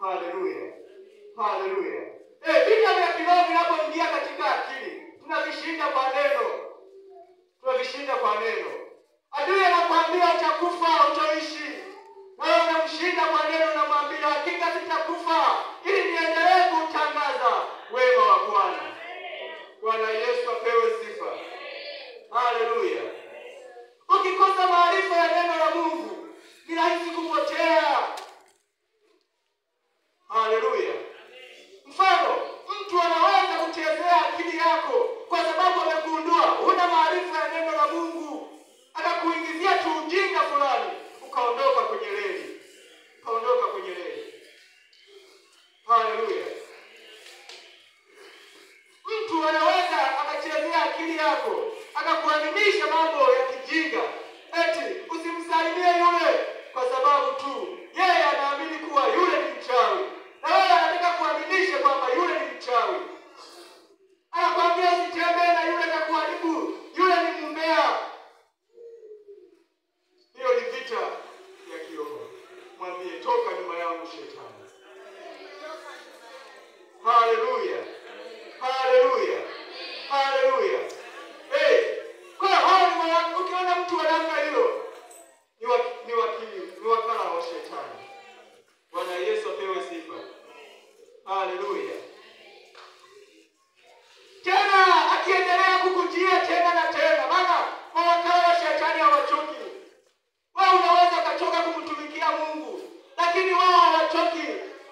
Haleluya. Haleluya. Vita vya kiroho vinapoingia katika akili, tunavishinda kwa neno. Tunavishinda kwa neno. Adui anakuambia utakufa, utaishi. Wewe unamshinda kwa neno, unamwambia hakika sitakufa, ili niendelee kutangaza wema wa Bwana. Bwana Yesu apewe sifa. Haleluya. Ukikosa maarifa ya neno la Mungu, ni rahisi kupotea. Haleluya. Mfano, mtu anaweza kuchezea akili yako kwa sababu amegundua huna maarifa ya neno la Mungu. Akakuingizia tu ujinga fulani, ukaondoka kwenye reli. Ukaondoka kwenye reli. Haleluya. Mtu anaweza akachezea akili yako, akakuaminisha mambo ya kijinga. Eti usimsaidie yule kwa sababu tu yeye anaamini kuwa yule ni mchawi. Na wewe anataka kuaminisha kwamba yule ni mchawi. Anakuambia usitembee na yule, atakuharibu, yule ni mumbea. Hiyo ni vita ya kiroho. Mwambie toka nyuma yangu shetani. Haleluya. Haleluya. Haleluya. Kwa hao ukiona mtu wa namna hiyo, ni wakala wa shetani. Bwana Yesu apewe sifa. Haleluya. Tena akiendelea kukujia tena na tena, maana mawakala wa shetani hawachoki. Wewe unaweza kuchoka kumtumikia Mungu, lakini wao hawachoki.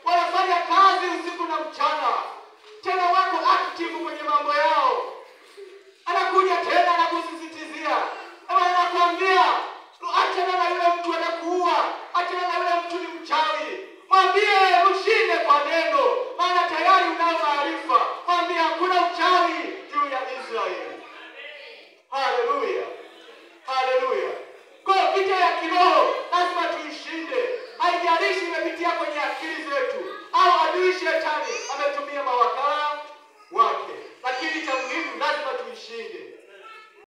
Wanafanya kazi usiku na mchana. Tena wako active kwenye mambo yao. Anakuja tena na kusisitizia. Anakuambia, achana na yule mtu atakuua. Achana na yule mtu ni mchawi. Mwambie mshinde kwa neno, maana tayari unao maarifa. Mwambie hakuna uchawi juu ya Israeli. Haleluya. Haleluya. Kwa vita ya kiroho lazima tuishinde. Haijalishi imepitia kwenye akili zetu au